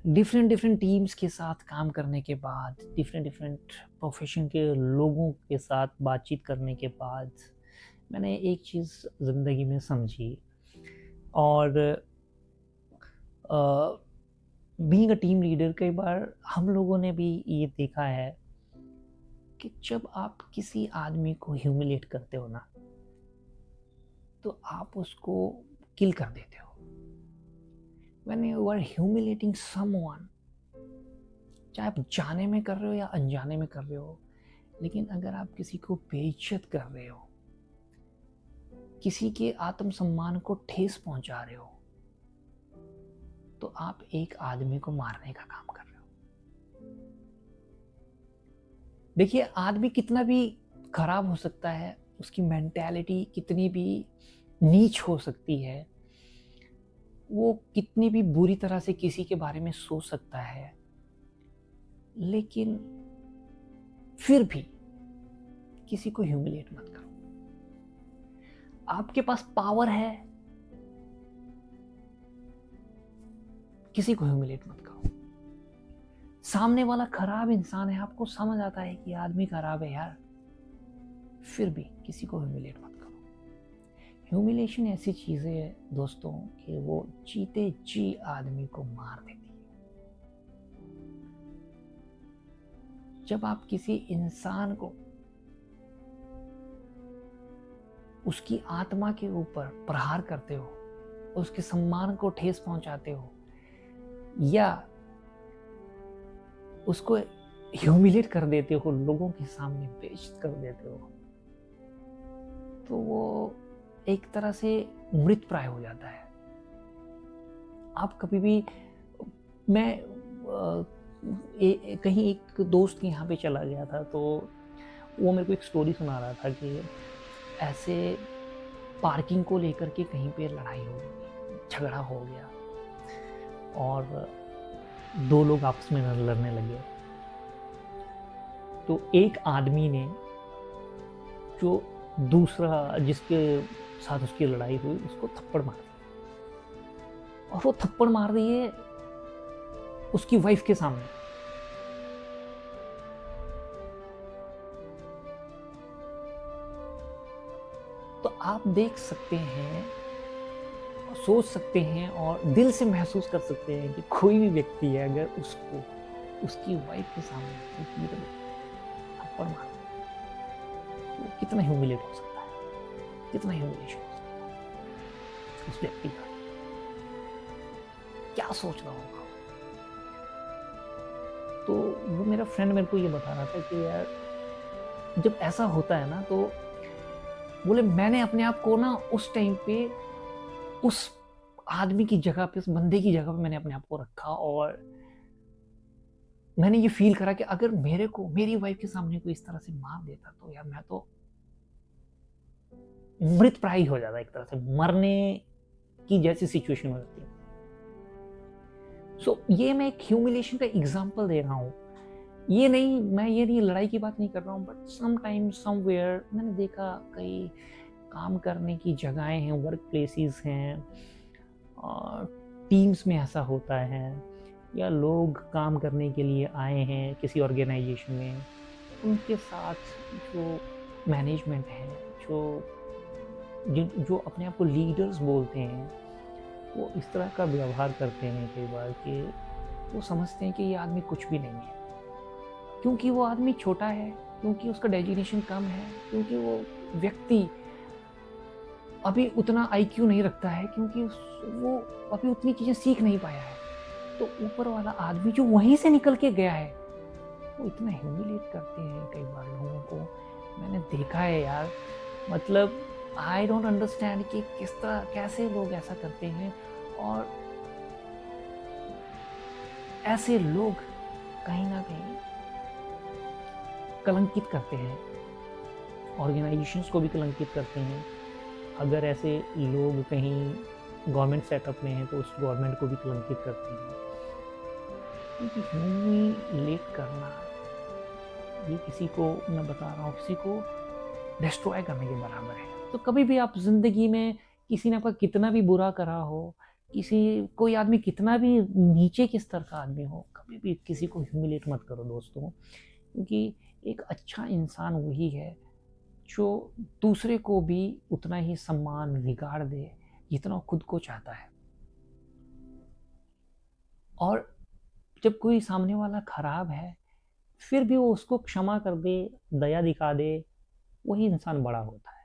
Different different teams के साथ काम करने के बाद, डिफरेंट डिफरेंट प्रोफेशन के लोगों के साथ बातचीत करने के बाद मैंने एक चीज़ ज़िंदगी में समझी। और बीइंग अ टीम लीडर, कई बार हम लोगों ने भी ये देखा है कि जब आप किसी आदमी को ह्यूमिलेट करते हो ना, तो आप उसको किल कर देते हो। When you are humiliating someone, चाहे आप जाने में कर रहे हो या अनजाने में कर रहे हो, लेकिन अगर आप किसी को बेइज्जत कर रहे हो, किसी के आत्मसम्मान को ठेस पहुंचा रहे हो, तो आप एक आदमी को मारने का काम कर रहे हो। देखिए, आदमी कितना भी खराब हो सकता है, उसकी मेंटालिटी कितनी भी नीच हो सकती है, वो कितनी भी बुरी तरह से किसी के बारे में सोच सकता है, लेकिन फिर भी किसी को ह्यूमिलेट मत करो। आपके पास पावर है, किसी को ह्यूमिलेट मत करो। सामने वाला खराब इंसान है, आपको समझ आता है कि आदमी खराब है यार, फिर भी किसी को ह्यूमिलेट मत करो। ह्यूमिलेशन ऐसी चीज है दोस्तों कि वो जीते जी आदमी को मार देती है। जब आप किसी इंसान को उसकी आत्मा के ऊपर प्रहार करते हो, उसके सम्मान को ठेस पहुंचाते हो, या उसको ह्यूमिलेट कर देते हो, लोगों के सामने बेइज्जत कर देते हो, तो वो एक तरह से मृत प्राय हो जाता है। आप कभी भी, मैं कहीं एक दोस्त के यहाँ पे चला गया था, तो वो मेरे को एक स्टोरी सुना रहा था कि ऐसे पार्किंग को लेकर के कहीं पे लड़ाई हो गई, झगड़ा हो गया, और दो लोग आपस में लड़ने लगे। तो एक आदमी ने, जो दूसरा जिसके साथ उसकी लड़ाई हुई, उसको थप्पड़ मार दिया, और वो थप्पड़ मार दिए उसकी वाइफ के सामने। तो आप देख सकते हैं, सोच सकते हैं और दिल से महसूस कर सकते हैं कि कोई भी व्यक्ति है, अगर उसको उसकी वाइफ के सामने थप्पड़ मार, तो कितना ह्यूमिलेट हो सकता है, कितना ह्यूमिलेशन हो सकता है उस व्यक्ति का, क्या सोच रहा होगा। तो वो मेरा फ्रेंड मेरे को ये बता रहा था कि यार, जब ऐसा होता है ना, तो बोले मैंने अपने आप को ना उस टाइम पे उस आदमी की जगह पे, उस बंदे की जगह पे मैंने अपने आप को रखा, और मैंने ये फील करा कि अगर मेरे को मेरी वाइफ के सामने कोई इस तरह से मार देता, तो यार मैं तो मृत प्राय हो जाता, एक तरह से मरने की जैसी सिचुएशन हो जाती है। सो ये मैं एक ह्यूमिलेशन का एग्जांपल दे रहा हूँ। ये नहीं लड़ाई की बात नहीं कर रहा हूँ, बट समटाइम समवेयर मैंने देखा, कई काम करने की जगहें हैं, वर्क प्लेसेस हैं, टीम्स में ऐसा होता है, या लोग काम करने के लिए आए हैं किसी ऑर्गेनाइजेशन में, उनके साथ जो मैनेजमेंट है, जो अपने आप को लीडर्स बोलते हैं, वो इस तरह का व्यवहार करते हैं कई बार कि वो समझते हैं कि ये आदमी कुछ भी नहीं है, क्योंकि वो आदमी छोटा है, क्योंकि उसका डेजिग्नेशन कम है, क्योंकि वो व्यक्ति अभी उतना आईक्यू नहीं रखता है, क्योंकि वो अभी उतनी चीज़ें सीख नहीं पाया है। तो ऊपर वाला आदमी जो वहीं से निकल के गया है, वो इतना ह्यूमिलेट करते हैं कई बार लोगों को, मैंने देखा है यार। मतलब आई डोंट अंडरस्टैंड कि किस तरह, कैसे लोग ऐसा करते हैं, और ऐसे लोग कहीं ना कहीं कलंकित करते हैं, ऑर्गेनाइजेशंस को भी कलंकित करते हैं। अगर ऐसे लोग कहीं गवर्नमेंट सेटअप में हैं, तो उस गवर्नमेंट को भी कलंकित करते हैं, क्योंकि ह्यूमिलेट करना, ये किसी को, मैं बता रहा हूँ, किसी को डिस्ट्रॉय करने के बराबर है। तो कभी भी आप जिंदगी में, किसी ने आपका कितना भी बुरा करा हो, किसी कोई आदमी कितना भी नीचे के स्तर का आदमी हो, कभी भी किसी को ह्यूमिलेट मत करो दोस्तों, क्योंकि एक अच्छा इंसान वही है जो दूसरे को भी उतना ही सम्मान विगाड़ दे जितना खुद को चाहता है। और जब कोई सामने वाला खराब है फिर भी वो उसको क्षमा कर दे, दया दिखा दे, वही इंसान बड़ा होता है।